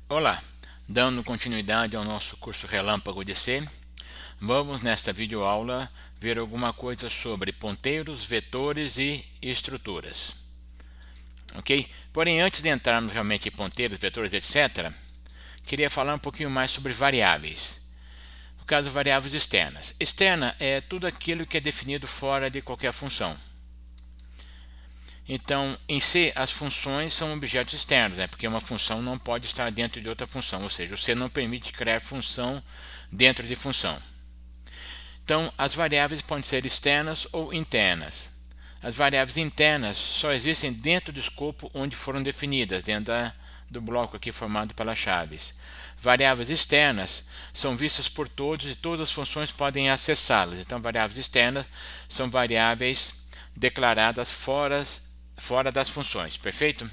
Olá, dando continuidade ao nosso curso Relâmpago de C, vamos nesta videoaula ver alguma coisa sobre ponteiros, vetores e estruturas. Ok? Porém, antes de entrarmos realmente em ponteiros, vetores, etc., queria falar um pouquinho mais sobre variáveis. No caso, variáveis externas. Externa é tudo aquilo que é definido fora de qualquer função. Então, em C, as funções são objetos externos, porque uma função não pode estar dentro de outra função, ou seja, o C não permite criar função dentro de função. Então, as variáveis podem ser externas ou internas. As variáveis internas só existem dentro do escopo onde foram definidas, dentro do bloco aqui formado pelas chaves. Variáveis externas são vistas por todos e todas as funções podem acessá-las. Então, variáveis externas são variáveis declaradas fora das funções, perfeito?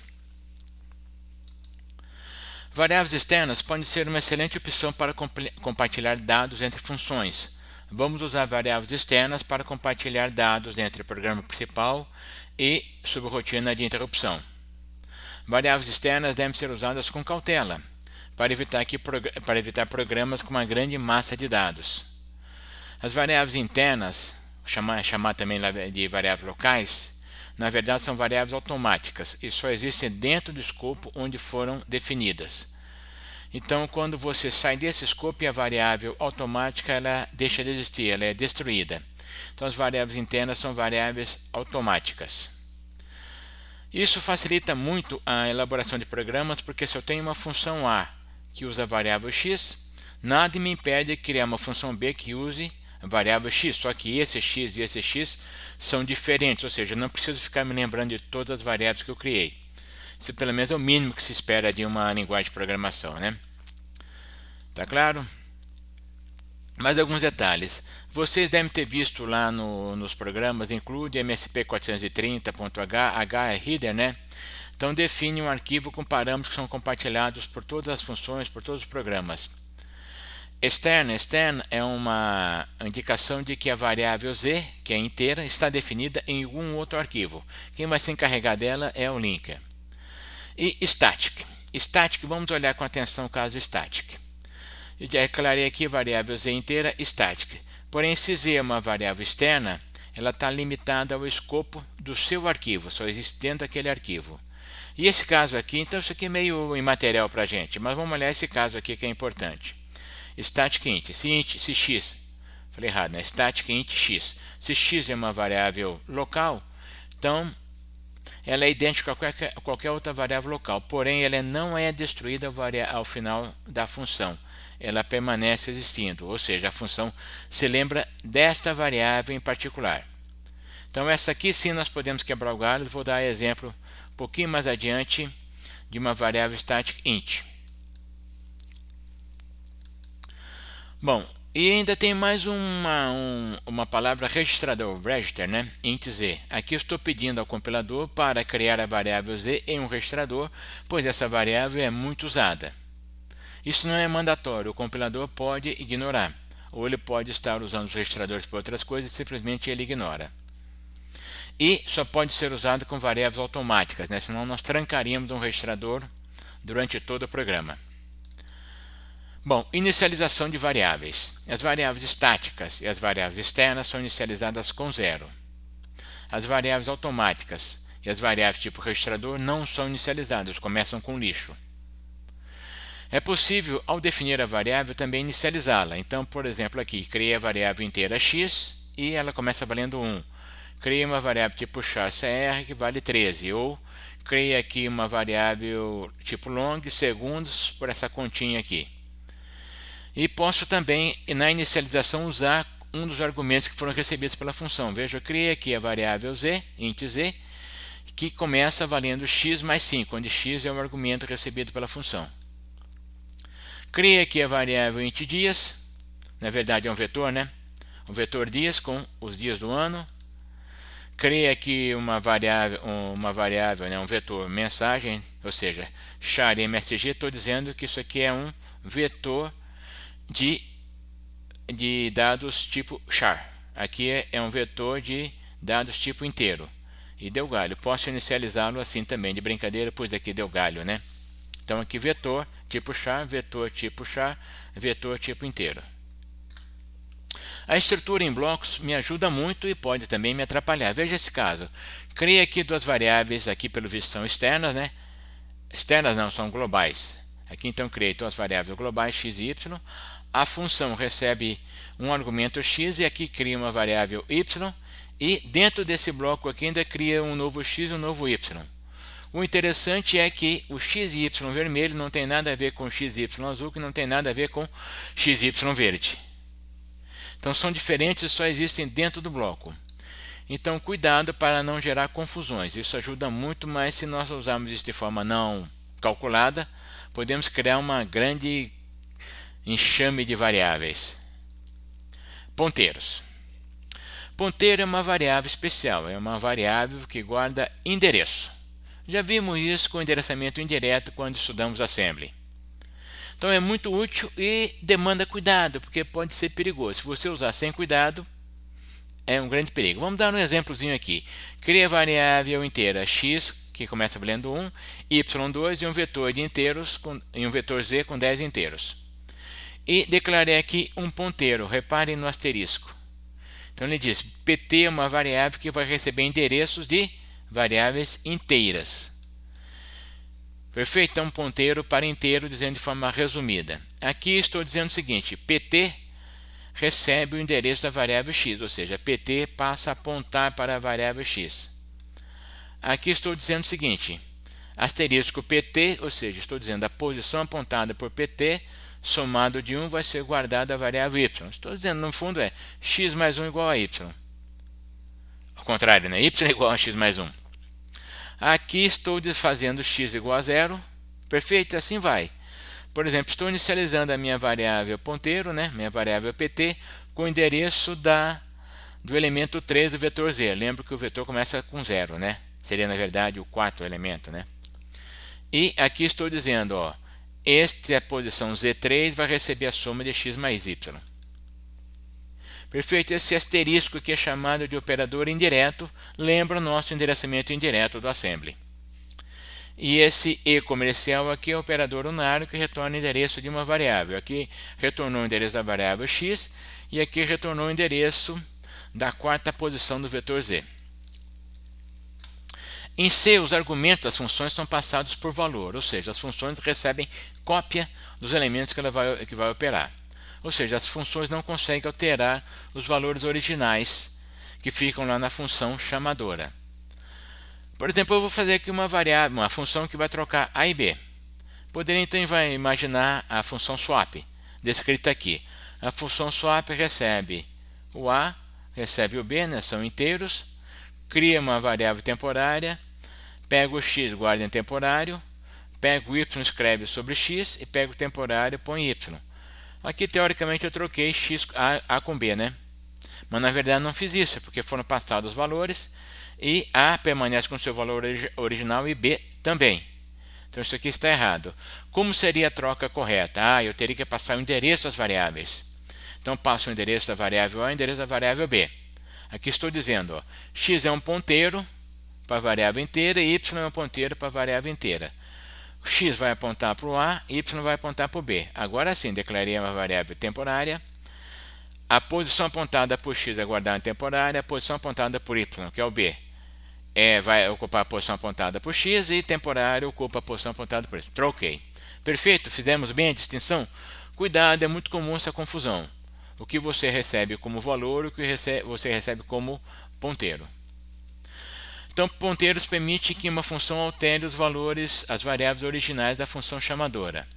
Variáveis externas podem ser uma excelente opção para compartilhar dados entre funções. Vamos usar variáveis externas para compartilhar dados entre o programa principal e subrotina de interrupção. Variáveis externas devem ser usadas com cautela, para evitar programas com uma grande massa de dados. As variáveis internas, chamar também de variáveis locais, na verdade são variáveis automáticas e só existem dentro do escopo onde foram definidas. Então, quando você sai desse escopo, a variável automática ela deixa de existir, ela é destruída. Então, as variáveis internas são variáveis automáticas. Isso facilita muito a elaboração de programas, porque se eu tenho uma função A que usa a variável x, nada me impede de criar uma função B que use a variável x, só que esse x e esse x são diferentes, ou seja, eu não preciso ficar me lembrando de todas as variáveis que eu criei. Isso pelo menos é o mínimo que se espera de uma linguagem de programação, né? Tá claro? Mais alguns detalhes. Vocês devem ter visto lá nos programas, include MSP430.h, H é header, né? Então define um arquivo com parâmetros que são compartilhados por todas as funções, por todos os programas. Externa é uma indicação de que a variável z, que é inteira, está definida em algum outro arquivo. Quem vai se encarregar dela é o linker. E static. Static, vamos olhar com atenção o caso static. Eu já declarei aqui a variável z inteira static. Porém, se z é uma variável externa, ela está limitada ao escopo do seu arquivo, só existe dentro daquele arquivo. E esse caso aqui, então isso aqui é meio imaterial para a gente, mas vamos olhar esse caso aqui que é importante. Static int, se x, falei errado, né? Static int x. Se x é uma variável local, então ela é idêntica a qualquer outra variável local, porém ela não é destruída ao final da função. Ela permanece existindo, ou seja, a função se lembra desta variável em particular. Então essa aqui sim nós podemos quebrar o galho. Vou dar exemplo um pouquinho mais adiante de uma variável static int. Bom, e ainda tem mais uma palavra registrador, register, né? Int z. Aqui eu estou pedindo ao compilador para criar a variável z em um registrador, pois essa variável é muito usada. Isso não é mandatório, o compilador pode ignorar, ou ele pode estar usando os registradores para outras coisas e simplesmente ele ignora. E só pode ser usado com variáveis automáticas, né? Senão nós trancaríamos um registrador durante todo o programa. Bom, inicialização de variáveis. As variáveis estáticas e as variáveis externas são inicializadas com 0. As variáveis automáticas e as variáveis tipo registrador não são inicializadas, começam com lixo. É possível, ao definir a variável, também inicializá-la. Então, por exemplo, aqui, criei a variável inteira x e ela começa valendo 1. Criei uma variável tipo char.cr que vale 13. Ou criei aqui uma variável tipo long, segundos, por essa continha aqui. E posso também, na inicialização, usar um dos argumentos que foram recebidos pela função. Veja, eu criei aqui a variável z, int z, que começa valendo x mais 5, onde x é o argumento recebido pela função. Criei aqui a variável int dias, na verdade é um vetor, né? Um vetor dias com os dias do ano. Criei aqui uma variável, né? Um vetor mensagem, ou seja, char msg, estou dizendo que isso aqui é um vetor de dados tipo char. Aqui é um vetor de dados tipo inteiro. E deu galho. Posso inicializá-lo assim também, de brincadeira, pois daqui deu galho, né? Então aqui vetor, tipo char, vetor tipo inteiro. A estrutura em blocos me ajuda muito e pode também me atrapalhar. Veja esse caso. Criei aqui duas variáveis, aqui pelo visto são externas, né? Externas não, são globais. Aqui então criei duas variáveis globais, x e y. A função recebe um argumento x e aqui cria uma variável y. E dentro desse bloco aqui ainda cria um novo x e um novo y. O interessante é que o x e y vermelho não tem nada a ver com x e y azul, que não tem nada a ver com x e y verde. Então são diferentes e só existem dentro do bloco. Então cuidado para não gerar confusões. Isso ajuda muito, mas se nós usarmos isso de forma não calculada, podemos criar uma grande enxame de variáveis. Ponteiros. Ponteiro é uma variável especial, é uma variável que guarda endereço. Já vimos isso com endereçamento indireto quando estudamos Assembly. Então é muito útil e demanda cuidado, porque pode ser perigoso. Se você usar sem cuidado, é um grande perigo. Vamos dar um exemplozinho aqui. Cria a variável inteira x, que começa valendo 1, y2 e um vetor de inteiros e um vetor z com 10 inteiros. E declarei aqui um ponteiro. Reparem no asterisco. Então ele diz, pt é uma variável que vai receber endereços de variáveis inteiras. Perfeito? Então ponteiro para inteiro, dizendo de forma resumida. Aqui estou dizendo o seguinte, pt recebe o endereço da variável x, ou seja, pt passa a apontar para a variável x. Aqui estou dizendo o seguinte, asterisco pt, ou seja, estou dizendo a posição apontada por pt, somado de 1 vai ser guardada a variável y. Estou dizendo, no fundo, é x mais 1 igual a y. Ao contrário, né? Y é igual a x mais 1. Aqui estou fazendo x igual a 0. Perfeito? Assim vai. Por exemplo, estou inicializando a minha variável ponteiro, né? Minha variável pt, com o endereço do elemento 3 do vetor z. Lembro que o vetor começa com 0, né? Seria, na verdade, o quarto elemento, né? E aqui estou dizendo, ó, esta é a posição z3, vai receber a soma de x mais y. Perfeito? Esse asterisco que é chamado de operador indireto lembra o nosso endereçamento indireto do Assembly. E esse e comercial aqui é o operador unário que retorna o endereço de uma variável. Aqui retornou o endereço da variável x e aqui retornou o endereço da quarta posição do vetor z. Em C, os argumentos das funções são passados por valor, ou seja, as funções recebem cópia dos elementos que vai operar. Ou seja, as funções não conseguem alterar os valores originais que ficam lá na função chamadora. Por exemplo, eu vou fazer aqui uma variável, uma função que vai trocar A e B. Poderia então imaginar a função swap, descrita aqui. A função swap recebe o A, recebe o B, né, são inteiros, cria uma variável temporária, pega o x, guarda em temporário, pega o y, escreve sobre x e pega o temporário, põe y. Aqui, teoricamente, eu troquei x A com B, né? Mas, na verdade, não fiz isso, porque foram passados os valores e A permanece com seu valor original e B também. Então, isso aqui está errado. Como seria a troca correta? Eu teria que passar o endereço das variáveis. Então, passo o endereço da variável A e o endereço da variável B. Aqui estou dizendo, ó, x é um ponteiro para a variável inteira e y é um ponteiro para a variável inteira. O x vai apontar para o A, y vai apontar para o B. Agora sim, declarei uma variável temporária. A posição apontada por x é guardada em temporária, a posição apontada por y, que é o B, vai ocupar a posição apontada por x e temporário ocupa a posição apontada por y. Troquei. Perfeito? Fizemos bem a distinção? Cuidado, é muito comum essa confusão. O que você recebe como valor e o que você recebe como ponteiro. Então, ponteiros permite que uma função altere os valores, as variáveis originais da função chamadora.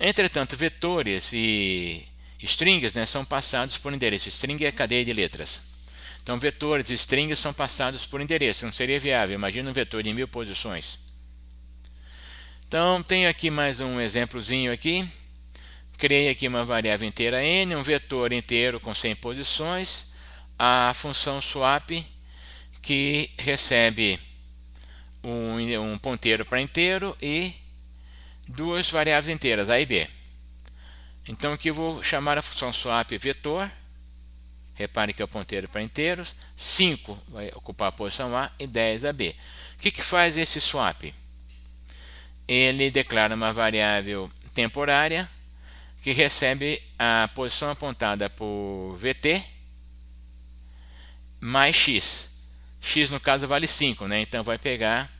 Entretanto, vetores e strings, né, são passados por endereço. String é cadeia de letras. Então, vetores e strings são passados por endereço. Não seria viável. Imagina um vetor de 1000 posições. Então, tenho aqui mais um exemplozinho aqui. Criei aqui uma variável inteira n, um vetor inteiro com 100 posições. A função swap, que recebe um ponteiro para inteiro e duas variáveis inteiras, A e B. Então aqui eu vou chamar a função swap vetor. Repare que é o ponteiro para inteiros. 5 vai ocupar a posição A e 10 a B. O que faz esse swap? Ele declara uma variável temporária, que recebe a posição apontada por VT mais x. X no caso vale 5, né? Então vai pegar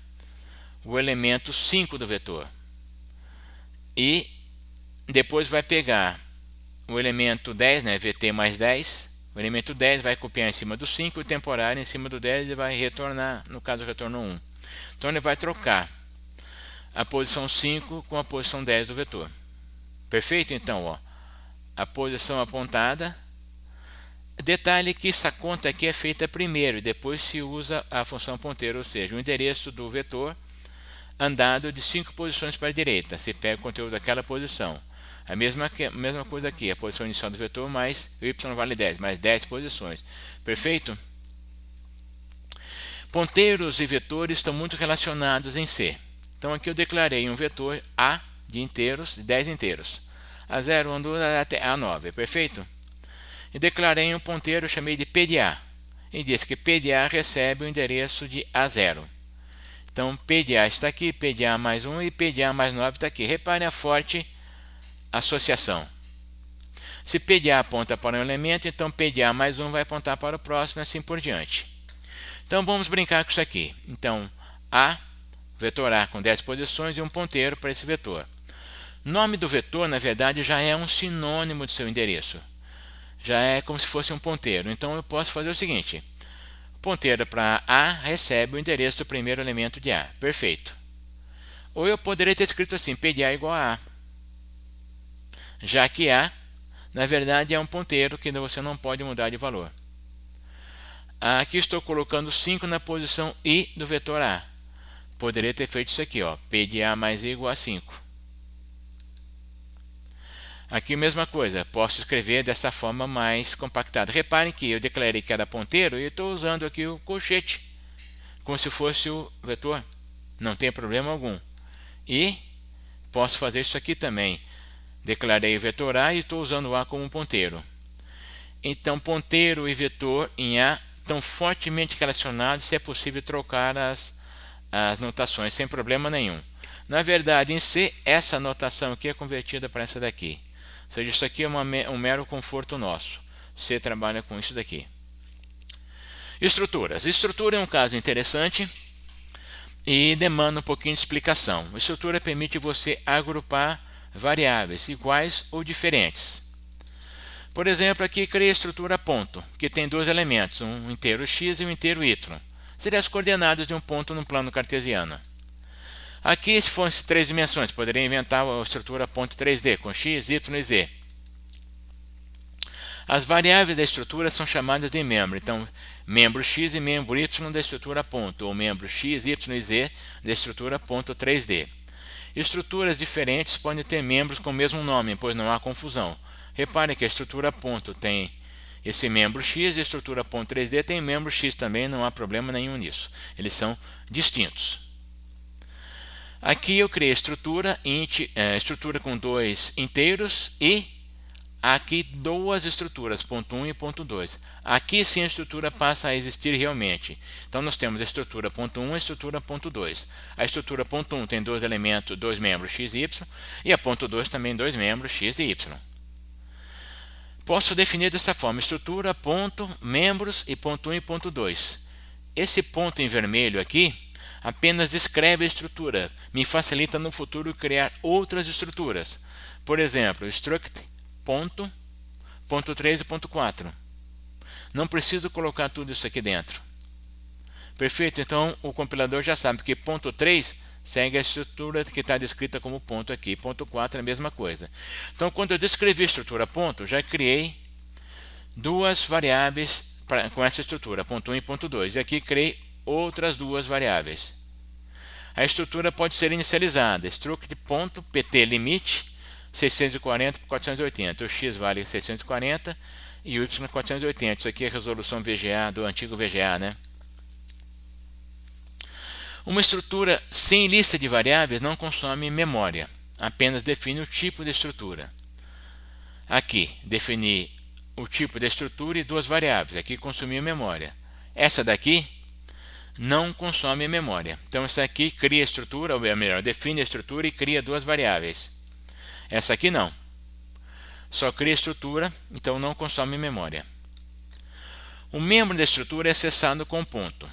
o elemento 5 do vetor. E depois vai pegar o elemento 10, né? VT mais 10. O elemento 10 vai copiar em cima do 5, o temporário em cima do 10 e vai retornar, no caso retornou 1. Então ele vai trocar a posição 5 com a posição 10 do vetor. Perfeito? Então, ó, a posição apontada. Detalhe que essa conta aqui é feita primeiro e depois se usa a função ponteiro, ou seja, o endereço do vetor andado de 5 posições para a direita. Se pega o conteúdo daquela posição. A mesma coisa aqui, a posição inicial do vetor mais y vale 10, mais 10 posições. Perfeito? Ponteiros e vetores estão muito relacionados em C. Então aqui eu declarei um vetor A de inteiros, de 10 inteiros. A0, A2 até A9, perfeito? E declarei um ponteiro, chamei de P de A. E disse que P de A recebe o endereço de A0. Então P de A está aqui, P de A mais 1 e P de A mais 9 está aqui. Reparem a forte associação. Se P de A aponta para um elemento, então P de A mais 1 vai apontar para o próximo e assim por diante. Então vamos brincar com isso aqui. Então A, vetor A com 10 posições e um ponteiro para esse vetor. Nome do vetor, na verdade, já é um sinônimo de seu endereço. Já é como se fosse um ponteiro. Então eu posso fazer o seguinte. Ponteiro para A recebe o endereço do primeiro elemento de A. Perfeito. Ou eu poderia ter escrito assim, P de A igual a A. Já que A, na verdade, é um ponteiro que você não pode mudar de valor. Aqui estou colocando 5 na posição I do vetor A. Poderia ter feito isso aqui, ó, P de A mais I igual a 5. Aqui mesma coisa, posso escrever dessa forma mais compactada. Reparem que eu declarei que era ponteiro e estou usando aqui o colchete, como se fosse o vetor. Não tem problema algum. E posso fazer isso aqui também. Declarei o vetor A e estou usando o A como um ponteiro. Então, ponteiro e vetor em A estão fortemente relacionados se é possível trocar as notações sem problema nenhum. Na verdade, em C, essa notação aqui é convertida para essa daqui. Ou seja, isso aqui é um mero conforto nosso. C trabalha com isso daqui. Estruturas. Estrutura é um caso interessante e demanda um pouquinho de explicação. A estrutura permite você agrupar variáveis iguais ou diferentes. Por exemplo, aqui criei a estrutura ponto, que tem dois elementos, um inteiro x e um inteiro y. Seriam as coordenadas de um ponto no plano cartesiano. Aqui, se fosse 3 dimensões, poderia inventar a estrutura ponto 3D, com x, y e z. As variáveis da estrutura são chamadas de membro. Então, membro x e membro y da estrutura ponto, ou membro x, y e z da estrutura ponto 3D. Estruturas diferentes podem ter membros com o mesmo nome, pois não há confusão. Repare que a estrutura ponto tem esse membro x e a estrutura ponto 3D tem membro x também, não há problema nenhum nisso. Eles são distintos. Aqui eu criei estrutura com dois inteiros e aqui duas estruturas, ponto 1 e ponto 2. Aqui sim a estrutura passa a existir realmente. Então nós temos a estrutura ponto 1 e a estrutura ponto 2. A estrutura ponto 1 tem dois elementos, dois membros x e y, e a ponto 2 também dois membros x e y. Posso definir dessa forma, estrutura, ponto, membros e ponto 1 e ponto 2. Esse ponto em vermelho aqui apenas descreve a estrutura, me facilita no futuro criar outras estruturas. Por exemplo, struct, ponto, ponto 3 e ponto 4. Não preciso colocar tudo isso aqui dentro. Perfeito? Então o compilador já sabe que ponto 3 segue a estrutura que está descrita como ponto aqui. Ponto 4 é a mesma coisa. Então quando eu descrevi a estrutura ponto, já criei duas variáveis com essa estrutura, ponto 1 e ponto 2. E aqui criei outras duas variáveis. A estrutura pode ser inicializada. Struct ponto pt limite 640 por 480. O x vale 640 e o y 480. Isso aqui é a resolução VGA do antigo VGA, né? Uma estrutura sem lista de variáveis não consome memória, apenas define o tipo de estrutura. Aqui, defini o tipo de estrutura e duas variáveis. Aqui consumiu memória. Essa daqui não consome memória. Então essa aqui cria a estrutura, ou melhor, define a estrutura e cria duas variáveis. Essa aqui não. Só cria estrutura, então não consome memória. O membro da estrutura é acessado com ponto.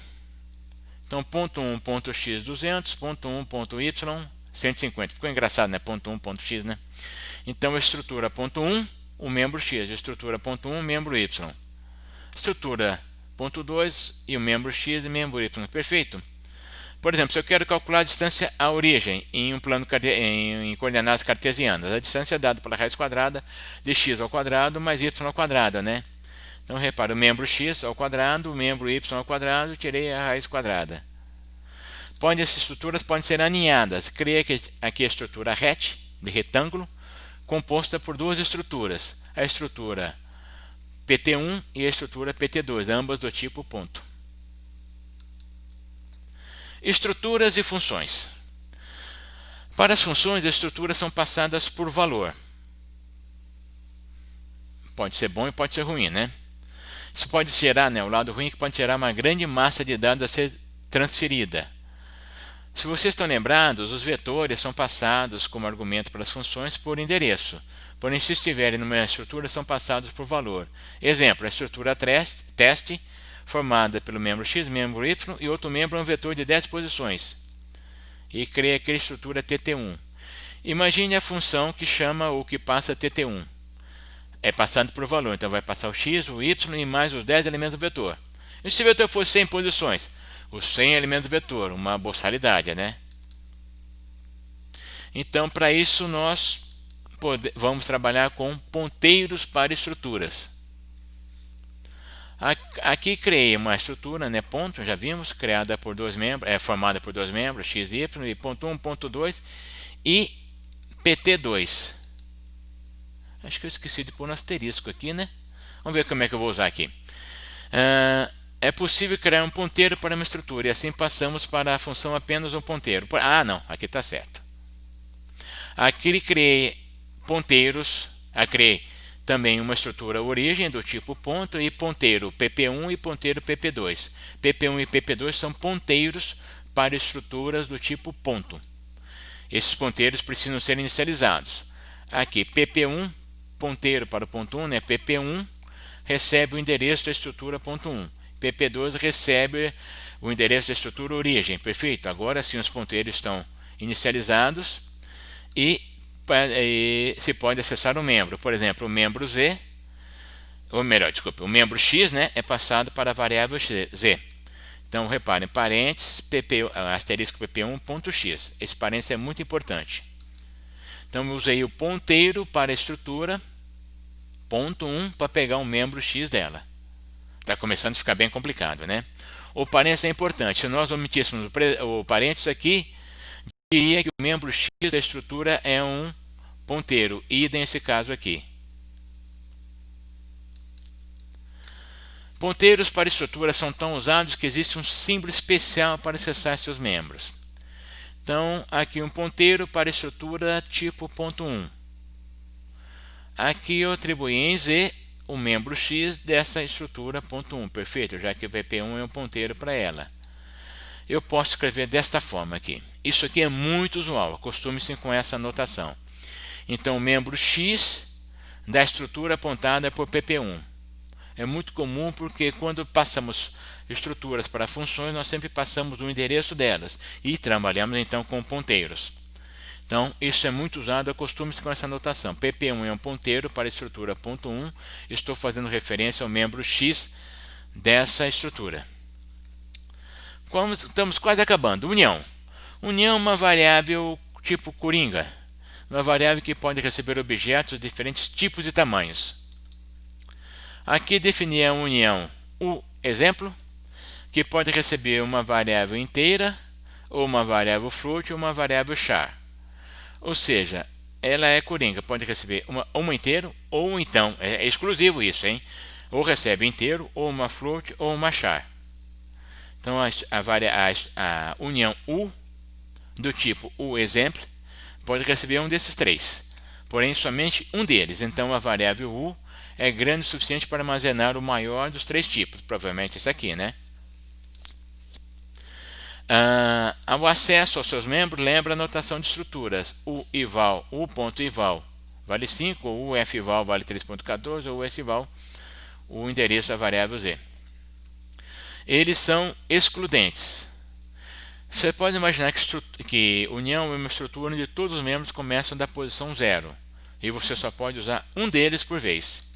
Então, ponto 1, ponto x 200, ponto 1, ponto y 150. Ficou engraçado, né? Ponto 1, ponto x, né? Então, a estrutura ponto 1, o membro x. A estrutura ponto 1, membro y. Estrutura ponto 2 e o membro x e membro y. Perfeito? Por exemplo, se eu quero calcular a distância à origem em um plano em coordenadas cartesianas, a distância é dada pela raiz quadrada de x ao quadrado mais y ao quadrado, né? Então, repara, o membro x ao quadrado, o membro y ao quadrado, tirei a raiz quadrada. Essas estruturas podem ser aninhadas. Criei aqui a estrutura ret, de retângulo, composta por duas estruturas. A estrutura PT1 e a estrutura PT2, ambas do tipo ponto. Estruturas e funções. Para as funções, as estruturas são passadas por valor. Pode ser bom e pode ser ruim, né? Isso pode gerar, o lado ruim é que pode gerar uma grande massa de dados a ser transferida. Se vocês estão lembrados, os vetores são passados como argumento para as funções por endereço. Porém, se estiverem numa estrutura, são passados por valor. Exemplo, a estrutura teste, formada pelo membro x, membro y, e outro membro é um vetor de 10 posições. E cria aquela estrutura TT1. Imagine a função que chama ou que passa TT1. É passado por valor, então vai passar o x, o y e mais os 10 elementos do vetor. E se o vetor for 100 posições? Os 100 elementos do vetor, uma boçalidade, né? Então, para isso, nós vamos trabalhar com ponteiros para estruturas. Aqui criei uma estrutura, ponto, já vimos, criada por dois membros, formada por dois membros, x e y, e ponto 1, ponto 2 e PT2. Acho que eu esqueci de pôr um asterisco aqui, né? Vamos ver como é que eu vou usar aqui. É possível criar um ponteiro para uma estrutura, e assim passamos para a função apenas um ponteiro. Não, aqui está certo. Aqui criei ponteiros, criei também uma estrutura origem do tipo ponto e ponteiro PP1 e ponteiro PP2. PP1 e PP2 são ponteiros para estruturas do tipo ponto. Esses ponteiros precisam ser inicializados. Aqui, PP1, ponteiro para o ponto 1, PP1 recebe o endereço da estrutura ponto 1. PP2 recebe o endereço da estrutura origem. Perfeito? Agora sim os ponteiros estão inicializados e se pode acessar o membro. Por exemplo, o membro z, ou melhor, desculpe, o membro x, é passado para a variável z. Então, reparem, parênteses, asterisco pp1 ponto x. Esse parênteses é muito importante. Então, eu usei o ponteiro para a estrutura ponto 1 para pegar o membro x dela. Está começando a ficar bem complicado, né? O parênteses é importante. Se nós omitíssemos o parênteses aqui, diria que o membro x da estrutura é um ponteiro, e nesse caso aqui. Ponteiros para estruturas são tão usados que existe um símbolo especial para acessar seus membros. Então, aqui um ponteiro para estrutura tipo ponto 1. Aqui eu atribuí em z o membro x dessa estrutura ponto 1, perfeito, já que o PP1 é um ponteiro para ela. Eu posso escrever desta forma aqui. Isso aqui é muito usual, acostume-se com essa anotação. Então, o membro x da estrutura apontada por PP1. É muito comum porque quando passamos estruturas para funções, nós sempre passamos o endereço delas e trabalhamos então com ponteiros. Então, isso é muito usado, acostume-se com essa anotação. PP1 é um ponteiro para a estrutura ponto 1. Estou fazendo referência ao membro x dessa estrutura. Estamos quase acabando. União. União é uma variável tipo coringa. Uma variável que pode receber objetos de diferentes tipos e tamanhos. Aqui defini a união exemplo, que pode receber uma variável inteira, ou uma variável float, ou uma variável char. Ou seja, ela é coringa, pode receber uma inteiro, ou então, é exclusivo isso, hein? Ou recebe inteiro, ou uma float, ou uma char. Então, a união U, do tipo exemplo, pode receber um desses três, porém somente um deles. Então, a variável U é grande o suficiente para armazenar o maior dos três tipos, provavelmente esse aqui, né? O acesso aos seus membros lembra a notação de estruturas. O eval, u.eval vale 5, ou o feval vale 3.14, ou o sval, o endereço da variável z. Eles são excludentes. Você pode imaginar que união é uma estrutura onde todos os membros começam da posição 0 e você só pode usar um deles por vez.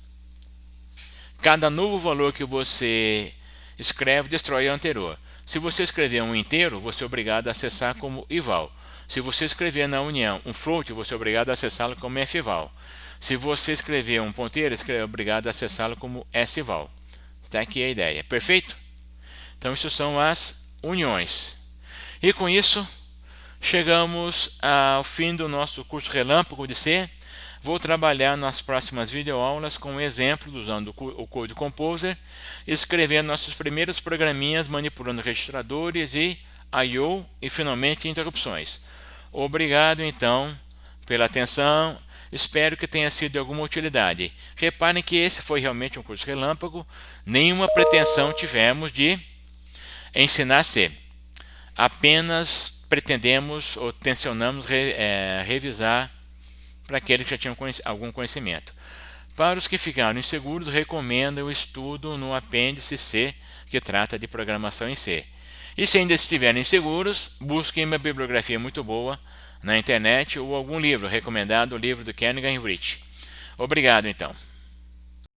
Cada novo valor que você escreve destrói o anterior. Se você escrever um inteiro, você é obrigado a acessar como eval. Se você escrever na união um float, você é obrigado a acessá-lo como feval. Se você escrever um ponteiro, você é obrigado a acessá-lo como sval. Está aqui a ideia. Perfeito? Então, isso são as uniões. E com isso, chegamos ao fim do nosso curso Relâmpago de C. Vou trabalhar nas próximas videoaulas com um exemplo usando o Code Composer, escrevendo nossos primeiros programinhas, manipulando registradores e I/O e finalmente interrupções. Obrigado então pela atenção, espero que tenha sido de alguma utilidade. Reparem que esse foi realmente um curso relâmpago, nenhuma pretensão tivemos de ensinar C. Apenas pretendemos ou tensionamos revisar para aqueles que já tinham algum conhecimento. Para os que ficaram inseguros, recomendo o estudo no apêndice C, que trata de programação em C. E se ainda estiverem inseguros, busquem uma bibliografia muito boa na internet ou algum livro recomendado, o livro do Kernighan Rich. Obrigado, então.